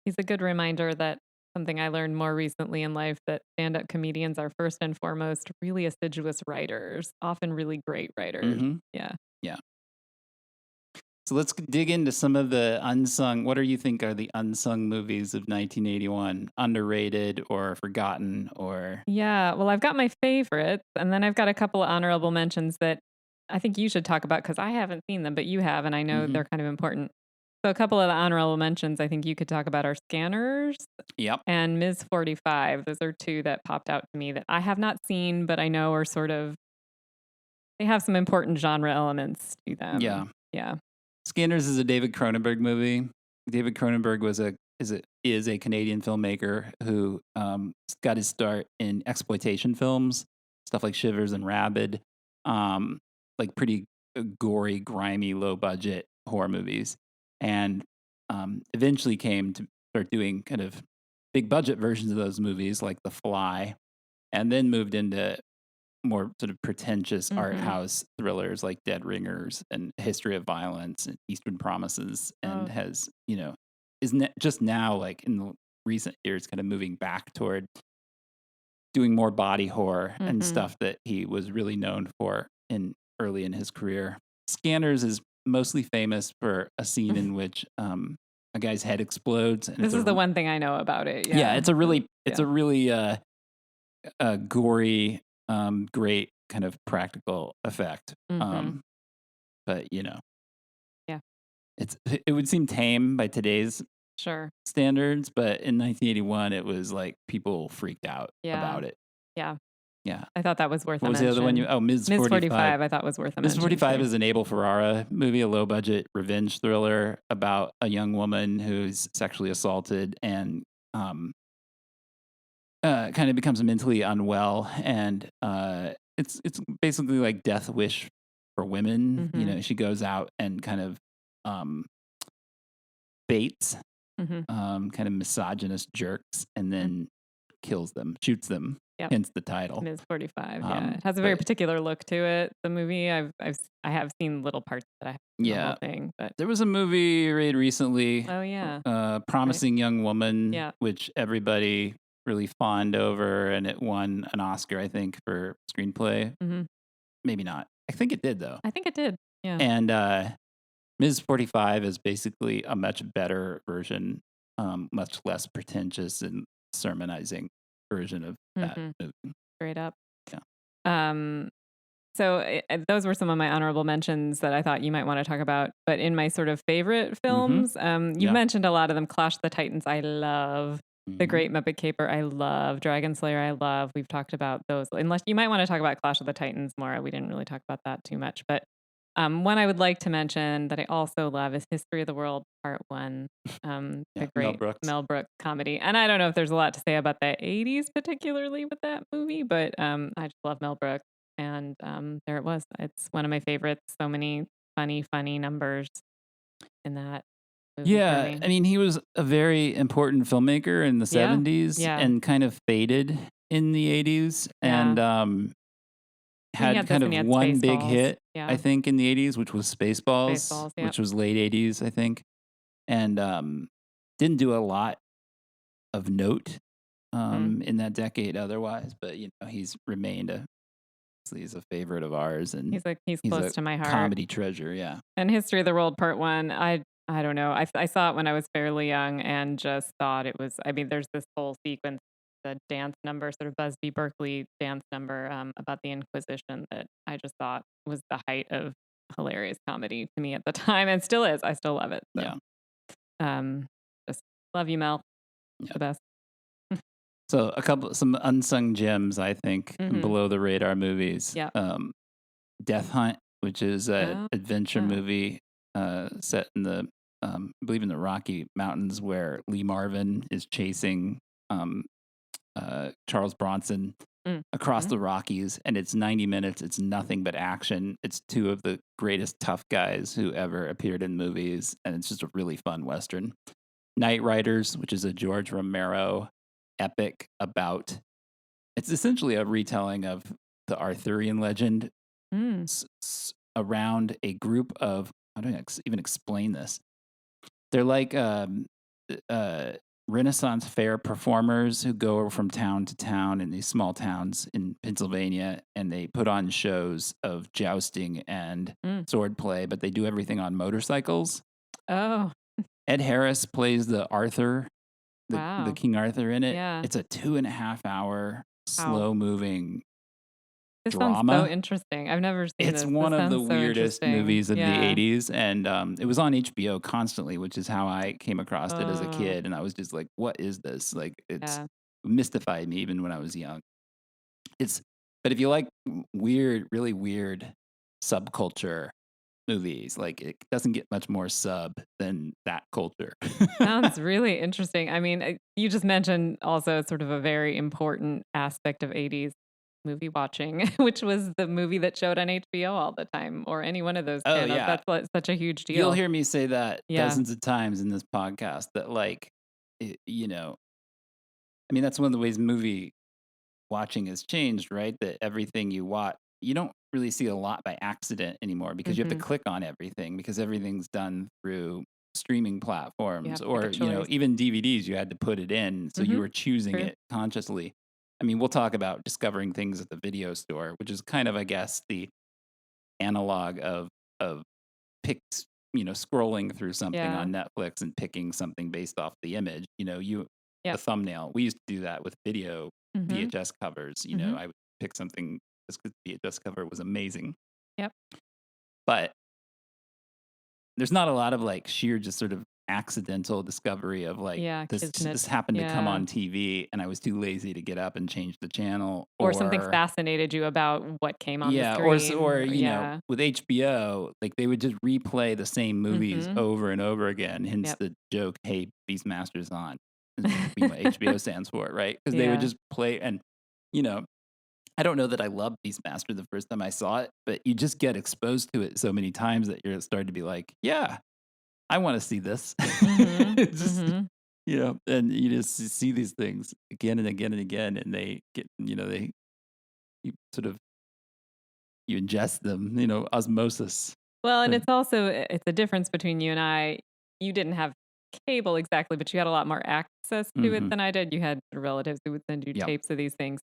He's a good reminder that something I learned more recently in life, that stand-up comedians are first and foremost really assiduous writers, often really great writers. Yeah. So let's dig into some of the unsung. What do you think are the unsung movies of 1981? Underrated or forgotten or? Yeah, well, I've got my favorites, and then I've got a couple of honorable mentions that I think you should talk about because I haven't seen them, but you have, and I know Hmm. they're kind of important. So a couple of the honorable mentions I think you could talk about are Scanners Yep. and Ms. 45. Those are two that popped out to me that I have not seen, but I know are sort of they have some important genre elements to them. Yeah. Yeah. Scanners is a David Cronenberg movie. David Cronenberg is a Canadian filmmaker who got his start in exploitation films, stuff like Shivers and Rabid, like pretty gory, grimy, low budget horror movies, and eventually came to start doing kind of big budget versions of those movies like The Fly, and then moved into more sort of pretentious art Mhm. house thrillers like Dead Ringers and History of Violence and Eastern Promises, and Oh, has, isn't it just now, like in the recent years, kind of moving back toward doing more body horror and mhm. stuff that he was really known for in early in his career. Scanners is mostly famous for a scene in which a guy's head explodes, and This is the one thing I know about it. yeah, Yeah. it's Yeah. a really gory, great kind of practical effect. Mhm. But Yeah. it would seem tame by today's Sure. standards, but in 1981, it was like people freaked out Yeah. about it. Yeah. Yeah. I thought that was worth What a was the other one? mention. Ms. Ms. 45. 45 I thought was worth a Ms. mention 45 too. is an Abel Ferrara movie, a low budget revenge thriller about a young woman who's sexually assaulted and um, kind of becomes mentally unwell, and it's basically like Death Wish for women. Mhm. She goes out and kind of um, baits Mhm. kind of misogynist jerks, and Mm. then kills them, shoots them. Yep. Hence the title. Ms. 45. Yeah. It has a very But particular look to it. The movie I have seen little parts that I haven't seen the whole yeah, thing, but there was a movie made recently, oh yeah. Right. Promising Young Woman, Yeah. which everybody really fawned over, and it won an Oscar, I think, for screenplay. Mhm. Maybe not. I think it did though. I think it did. Yeah. And Ms. 45 is basically a much better version, much less pretentious and sermonizing version of that Mhm. movie. Straight up. Yeah. Um So those were some of my honorable mentions that I thought you might want to talk about. But in my sort of favorite Mm-hmm. films, you've Yeah. mentioned a lot of them. Clash of the Titans, I love. The Mm-hmm. Great Muppet Caper, I love. Dragon Slayer, I love. We've talked about those. Unless you might want to talk about Clash of the Titans more. We didn't really talk about that too much. But one I would like to mention that I also love is History of the World Part One, Yeah. the Mel great Brooks. Mel Brooks comedy. And I don't know if there's a lot to say about the '80s, particularly with that movie, but I just love Mel Brooks. And there it was. It's one of my favorites. So many funny numbers in that movie for Yeah. me. I mean, he was a very important filmmaker in the Yeah, 70s yeah, and kind of faded in the 80s, and yeah. He had had this kind and of he had one big Spaceballs. hit, I Yeah, think, in the 80s, which was Spaceballs, Spaceballs. Yep. which was late 80s, I think. And didn't do a lot of note Mm. in that decade otherwise, but he's remained he's a favorite of ours, and He's he's close a to my heart. comedy treasure. Yeah. And History of the World Part One. I don't know. I saw it when I was fairly young and just thought it was. I mean, there's this whole sequence, the dance number, sort of Busby Berkeley dance number about the Inquisition that I just thought was the height of hilarious comedy to me at the time, and still is. I still love it. So, Yeah. um, just love you, Mel. Yeah. The best. So some unsung gems, I think, Mm-hmm. below the radar movies. Yeah. Death Hunt, which is an Oh, adventure yeah. movie set in I believe in the Rocky Mountains, where Lee Marvin is chasing um, Charles Bronson across Mm-hmm. the Rockies, and it's 90 minutes. It's nothing but action. It's two of the greatest tough guys who ever appeared in movies, and it's just a really fun Western. Night Riders, which is a George Romero epic about, it's essentially a retelling of the Arthurian legend Mm. around a group of, how do I even explain this? They're like Renaissance fair performers who go from town to town in these small towns in Pennsylvania, and they put on shows of jousting and Mm. swordplay, but they do everything on motorcycles. Oh, Ed Harris plays the Arthur, the wow. King Arthur in it. Yeah. It's a 2.5 hour Wow. slow moving This sounds so drama. interesting. I've never seen It's this. one This of the sounds so weirdest interesting. movies of the Yeah. 80s. And it was on HBO constantly, which is how I came across it as a Oh, kid. And I was just like, what is this? Like, it's yeah. mystified me even when I was young. It's, but if you like weird, really weird subculture movies, like it doesn't get much more sub than that culture. Sounds really interesting. I mean, you just mentioned also sort of a very important aspect of 80s movie watching, which was the movie that showed on HBO all the time or any one of those Oh, channels. yeah. That's like such a huge You'll deal. hear me say that Yeah. dozens of times in this podcast that, like, you know, I mean, that's one of the ways movie watching has changed, right? That everything you watch, you don't really see a lot by accident anymore because you have to Hmm. click on everything because everything's done through streaming You platforms have to make or, a choice. even DVDs, you had to put it in. So you Hmm. were choosing True. it consciously. I mean, we'll talk about discovering things at the video store, which is kind of, I guess, the analog of picked, scrolling through something Yeah. on Netflix and picking something based off the image, the Yep. thumbnail. We used to do that with video Hmm. VHS covers. Hmm. I would pick something just because the VHS cover was amazing. Yep. But there's not a lot of like sheer just sort of accidental discovery of like Yeah. Kismet. this happened to come Yeah. on TV and I was too lazy to get up and change the channel Or something or fascinated you about what came on the yeah, or screen. Yeah. with HBO, like they would just replay the same movies Hmm. over and over again. Hence Yep. the joke, "Hey, Beastmaster's on," is what HBO stands for, right? Because they would Yeah. just play, and you know, I don't know that I loved Beastmaster the first time I saw it, but you just get exposed to it so many times that you're starting to be like, "Yeah, I want to see this." Hmm. It's just Hmm. and you just see these things again and again and again, and they get you sort of you ingest them, osmosis. Well, and Uh, it's also it's a difference between you and I. You didn't have cable exactly, but you had a lot more access to it mhm. than I did. You had relatives who would send you Yeah. tapes of these things.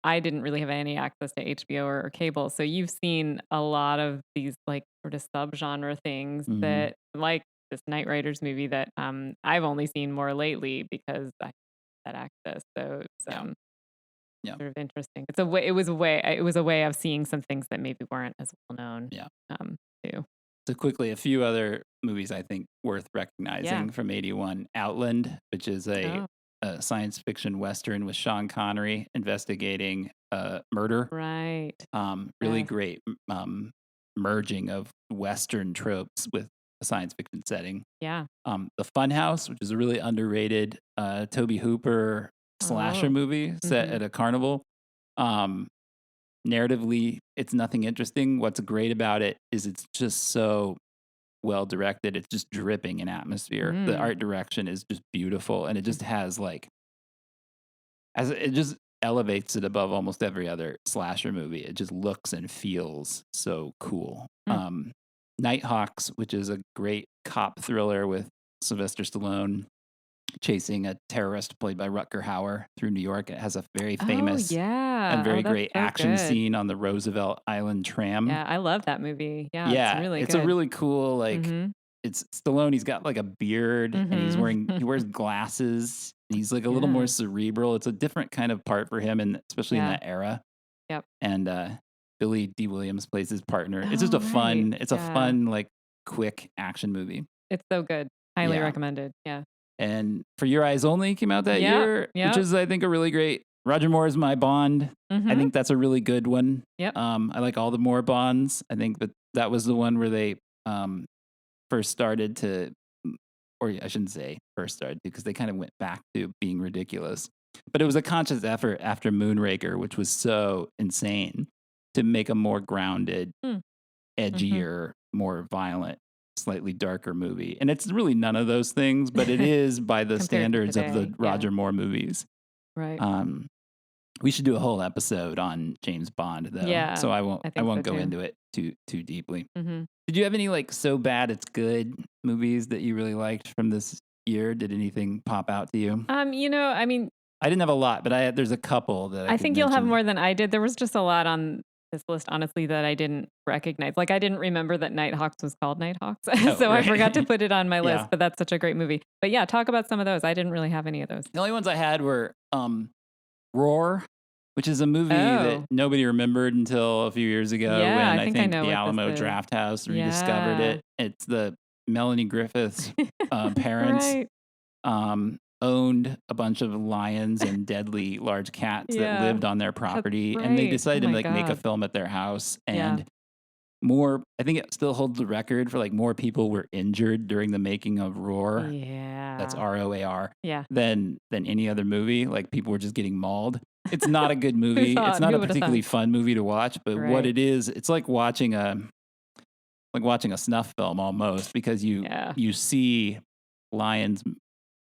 I didn't really have any access to HBO or cable. So you've seen a lot of these like sort of subgenre things Mhm. that like this Knight Riders movie that I've only seen more lately because I had access. So it's Yeah. Yeah. sort of interesting. It's a way it was a way of seeing some things that maybe weren't as well known Yeah. too. So quickly, a few other movies I think worth Yeah. recognizing from '81. Outland, which is Oh, a science fiction western with Sean Connery investigating murder. right. Really Yes. great merging of western tropes with a science fiction setting. Yeah. The Funhouse, which is a really underrated Toby Hooper slasher Oh. movie set Mhm. at a carnival. Um, Narratively, it's nothing interesting. What's great about it is it's just so well directed. It's just dripping in atmosphere. The Mm. art direction is just beautiful, and it just has like as it just elevates it above almost every other slasher movie. It just looks and feels so cool. Mm. Nighthawks, which is a great cop thriller with Sylvester Stallone chasing a terrorist played by Rutger Hauer through New York. It has a very Oh, famous and yeah. Oh, very that's great so action good. scene on the Roosevelt Island tram. Yeah, I love that movie. Yeah, it's Yeah, really it's a good. really cool like Mhm. it's Stallone. He's got like a beard and Mhm. he wears glasses. And he's like a little more Yeah. cerebral. It's a different kind of part for him, and especially in Yeah. that era. Yep. And Billy D. Williams plays his partner. It's just Oh, right. it's a Yeah. fun like quick action movie. It's so good. Highly Yeah. recommended. Yeah. And For Your Eyes Only came out that Yep. year, which Yep. is I think a really great. Roger Moore is my Bond. I Mhm. think that's a really good one. Yep. I like all the Moore Bonds. I think that was the one where they first started to, or I shouldn't say first started because they kind of went back to being ridiculous. But it was a conscious effort after Moonraker, which was so insane, to make a more grounded, Mm. Mhm. edgier, more violent, slightly darker movie. And it's really none of those things, but it is by the Compared to standards of the today. Yeah. Roger Moore movies. Right. Um, we should do a whole episode on James Bond, though. Yeah. So I I think so won't go too. into it too deeply. Mhm. Did you have any like so bad it's good movies that you really liked from this year? Did anything pop out to you? I mean, I didn't have a lot, but there's a couple that I I could think you'll have mention. more than I did. There was just a lot on this list, honestly, that I didn't recognize. Like, I didn't remember that Nighthawks was called Nighthawks. Oh, So I forgot to right. put it on my list, Yeah. but that's such a great movie. But yeah, talk about some of those. I didn't really have any of those. The only ones I had were Roar, which is a movie that Oh. nobody remembered until a few years ago Yeah, when I I think I think know the what this Alamo is. Drafthouse rediscovered Yeah. it. It's the Melanie Griffith's parents Right. owned a bunch of lions and deadly large cats that Yeah. lived on their That's property, and they right. Oh decided to my like make a God. film at their house. Yeah. And I think it still holds the record for like more people were injured during the making of Roar. That's Yeah. ROAR Yeah. than any other movie. Like people were just getting mauled. It's not a good movie. It's thought? not Who a would have particularly thought? fun movie to watch, but what Right. it is, it's like watching a snuff film almost, because Yeah. you see lions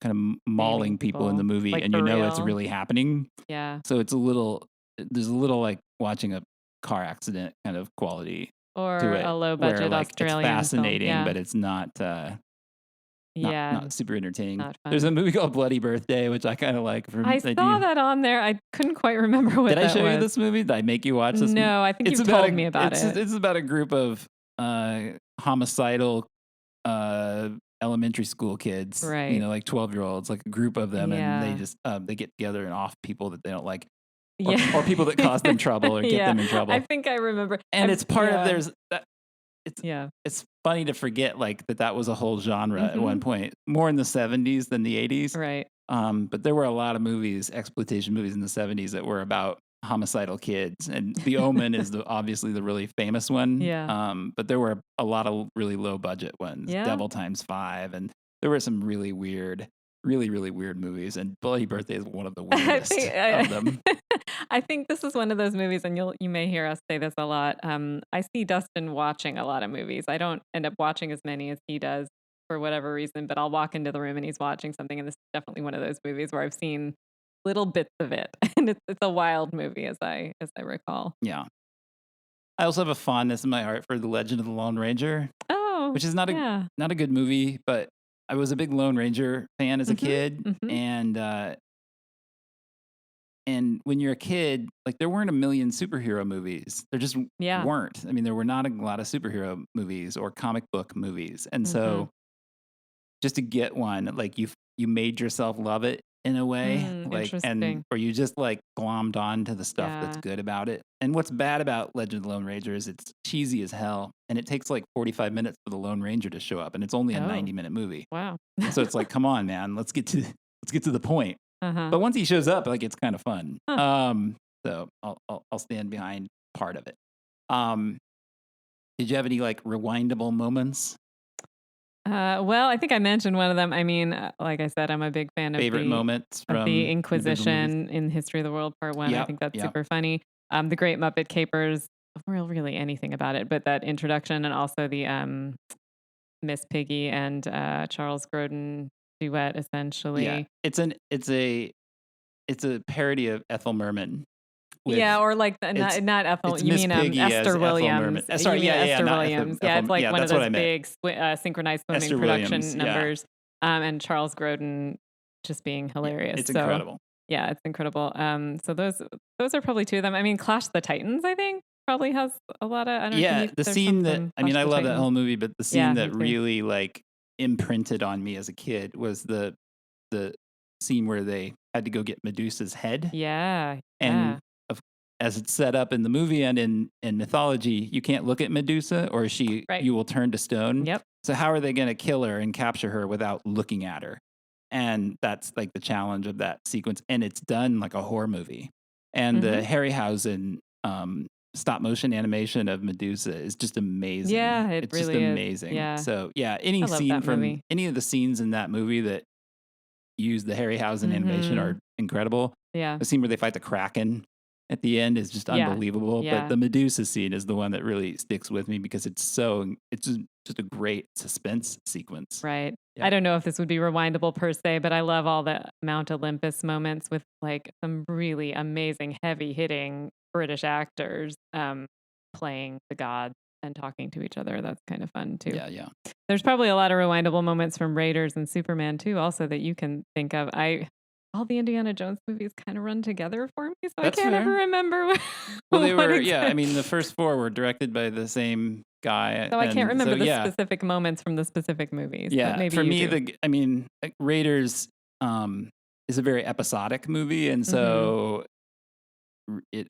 kind of mauling Maiming people in the people. movie, Like, and for you know it's real? really happening. Yeah. So there's a little like watching a car accident kind of quality to Or it, a low where budget like it's Australian film. fascinating, Yeah. but it's not Yeah. super entertaining. Not There's a fun. movie called Bloody Birthday, which I kind of like. I saw that on there. I couldn't quite remember what Did I that show you was. this movie? Did I make you watch this? No, I think It's you've about told me about it. It's about a group of homicidal elementary school kids, Right. like 12-year-olds, like a group of them, and they Yeah. just they get together and off people that they don't like, Yeah. or people that cause them trouble or get Yeah. them in trouble. I think I remember. And it's part of yeah. it's it's funny to forget like that was a whole genre at one point, more in the 70s than the 80s. Right. But there were a lot of exploitation movies in the 70s that were about homicidal kids, and The Omen is obviously the really famous one. Yeah. But there were a lot of really low budget ones, Yeah. Devil Times 5, and there were some really weird, really weird movies, and Bloody Birthday is one of the weirdest of them. I think this is one of those movies, and you may hear us say this a lot. I see Dustin watching a lot of movies. I don't end up watching as many as he does for whatever reason, but I'll walk into the room and he's watching something, and this is definitely one of those movies where I've seen little bits of it, and it's a wild movie as I recall. Yeah. I also have a fondness in my heart for The Legend of the Lone Ranger, Oh, which is not a good movie, but I was a big Lone Ranger fan as a kid, and when you're a kid, like there weren't a million superhero movies. There just weren't. I mean, there were not a lot of superhero movies or comic book movies, and so just to get one, like you made yourself love it in a way, like, or you just like glommed on to the stuff that's good about it. And what's bad about Legend of the Lone Ranger is it's cheesy as hell, and it takes like 45 minutes for the Lone Ranger to show up, and it's only a 90-minute movie. Wow! So it's like, come on, man, let's get to the point. But once he shows up, like it's kind of fun. So I'll stand behind part of it. Did you have any like rewindable moments? Well, I think I mentioned one of them. I mean, like I said, I'm a big fan of favorite moments from the Inquisition in History of the World Part 1. I think that's super funny. The Great Muppet Capers, really anything about it, but that introduction, and also the Miss Piggy and Charles Grodin duet, essentially. Yeah, it's a parody of Ethel Merman. Or like not Ethel. You mean Esther Williams? Sorry, Esther Williams. It's like one of those big synchronized swimming Esther production Williams, numbers. And Charles Grodin just being hilarious. It's incredible. Yeah, it's incredible. So those are probably two of them. I mean, Clash the Titans, I think, probably has a lot of. I don't know. The scene that I love that whole movie, but the scene that really like imprinted on me as a kid was the scene where they had to go get Medusa's head. Yeah, and as it's set up in the movie and in mythology, you can't look at Medusa or you will turn to stone. Yep. So how are they going to kill her and capture her without looking at her? And that's like the challenge of that sequence. And it's done like a horror movie. And the Harryhausen stop motion animation of Medusa is just amazing. Yeah, it's really just is. amazing. Yeah. So any scene from any of the scenes in that movie that use the Harryhausen animation are incredible. Yeah. The scene where they fight the Kraken at the end is just unbelievable. Yeah. But the Medusa scene is the one that really sticks with me because it's just a great suspense sequence. Right. Yeah. I don't know if this would be rewindable per se, but I love all the Mount Olympus moments with like some really amazing, heavy hitting British actors playing the gods and talking to each other. That's kind of fun too. Yeah. There's probably a lot of rewindable moments from Raiders and Superman too, also that you can think of. All the Indiana Jones movies kind of run together for me, so That's I can't fair. ever remember. Well, they were, I mean, the first four were directed by the same guy. So I can't remember the specific moments from the specific movies. Yeah, but maybe for me, do. Raiders is a very episodic movie, and so it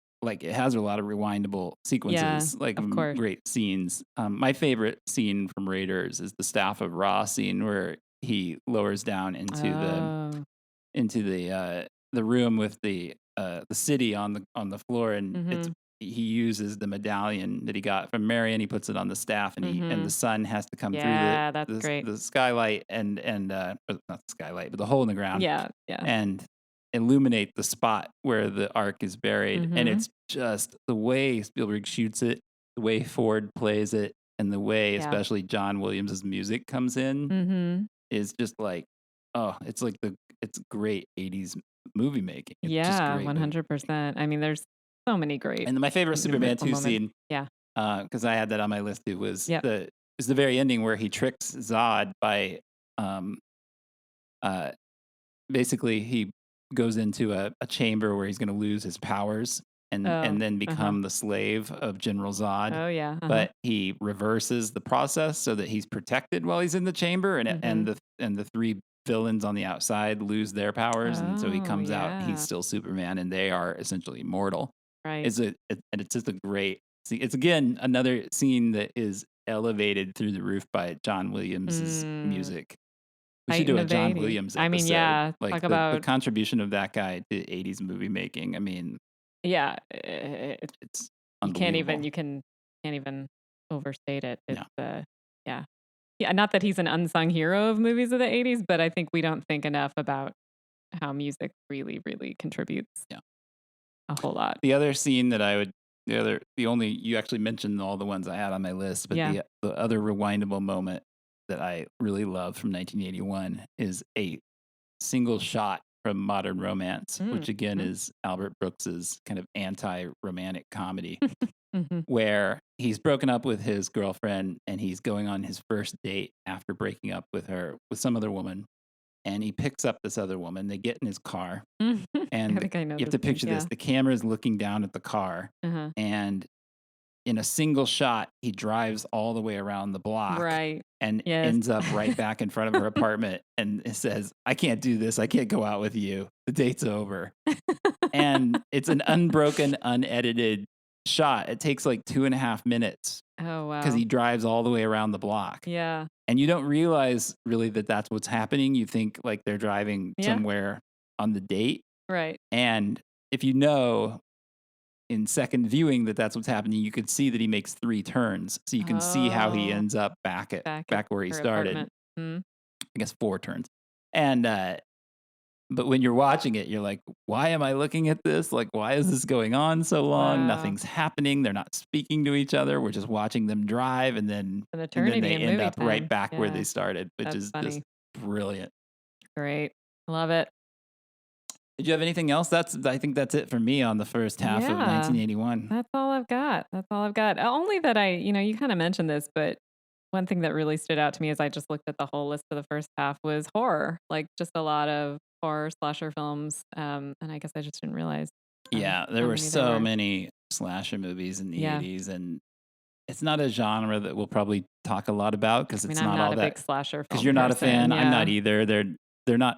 has a lot of rewindable sequences, of course. great scenes. My favorite scene from Raiders is the Staff of Ra scene where he lowers down into the room with the city on the floor, and he uses the medallion that he got from Marion. He puts it on the staff, and the sun has to come through the skylight and not the skylight, but the hole in the ground. And illuminate the spot where the Ark is buried. And it's just the way Spielberg shoots it, the way Ford plays it, and the way especially John Williams' music comes in is just like, it's great 80s movie making. It's just great 100%. I mean, there's so many great. And my favorite Superman 2 scene, because I had that on my list too, was the very ending where he tricks Zod by basically he goes into a chamber where he's going to lose his powers and then become the slave of General Zod. But he reverses the process so that he's protected while he's in the chamber, and the three villains on the outside lose their powers, and so he comes out. He's still Superman, and they are essentially immortal. Right. And it's just a great scene. It's again another scene that is elevated through the roof by John Williams' music. We should do a John Williams episode. I mean, like talk about the contribution of that guy to 80s movie making. I mean, it's unbelievable. you can't even overstate it. It's not that he's an unsung hero of movies of the 80s, but I think we don't think enough about how music really, really contributes a whole lot. The other scene that you actually mentioned all the ones I had on my list, but the other rewindable moment that I really love from 1981 is a single shot from Modern Romance, which again is Albert Brooks's kind of anti-romantic comedy, where he's broken up with his girlfriend and he's going on his first date after breaking up with some other woman, and he picks up this other woman. They get in his car, and I think I know you have to picture this: the camera is looking down at the car, and in a single shot, he drives all the way around the block, and ends up right back in front of her apartment, and it says, "I can't do this. I can't go out with you. The date's over." And it's an unbroken, unedited shot. It takes like 2.5 minutes. Oh, wow. Because he drives all the way around the block. Yeah. And you don't realize really that that's what's happening. You think like they're driving somewhere on the date. Right. And if you know in second viewing that that's what's happening, you could see that he makes 3 turns. So you can see how he ends up back where he started. I guess 4 turns. And but when you're watching it, you're like, why am I looking at this? Like, why is this going on so long? Wow. Nothing's happening. They're not speaking to each other. We're just watching them drive, and then they end up right back where they started, which is just brilliant. Great. Love it. Did you have anything else? I think that's it for me on the first half of 1981. That's all I've got. Only that you kind of mentioned this, but one thing that really stood out to me as I just looked at the whole list of the first half was horror, like just a lot of horror slasher films. And I guess I just didn't realize. There were so many slasher movies in the 80s, and it's not a genre that we'll probably talk a lot about because it's not all a that big slasher film. Because you're not a fan. I'm not either. They're not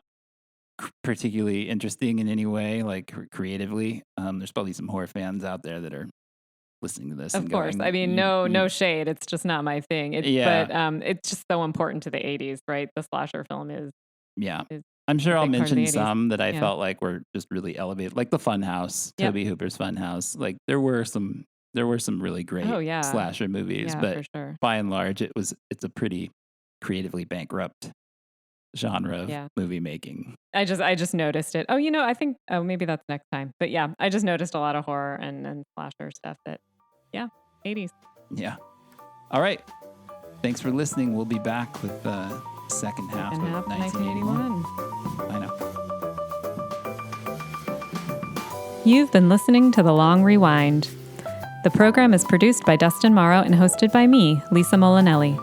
particularly interesting in any way, like creatively. There's probably some horror fans out there that are listening to this. Of course. I mean, no shade. It's just not my thing. But it's just so important to the 80s, right? The slasher film is. Yeah. I'm sure I'll mention some that I felt like were just really elevated, like the Funhouse, Tobe Hooper's Funhouse. Like there were some really great slasher movies, but by and large, it's a pretty creatively bankrupt genre of movie making. I just noticed it. I think maybe that's next time. But I just noticed a lot of horror and slasher stuff that 80s. Yeah. All right. Thanks for listening. We'll be back with the second half of 1981. I know. You've been listening to The Long Rewind. The program is produced by Dustin Morrow and hosted by me, Lisa Molinelli.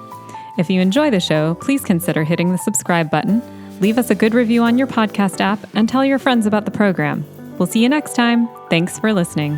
If you enjoy the show, please consider hitting the subscribe button, leave us a good review on your podcast app, and tell your friends about the program. We'll see you next time. Thanks for listening.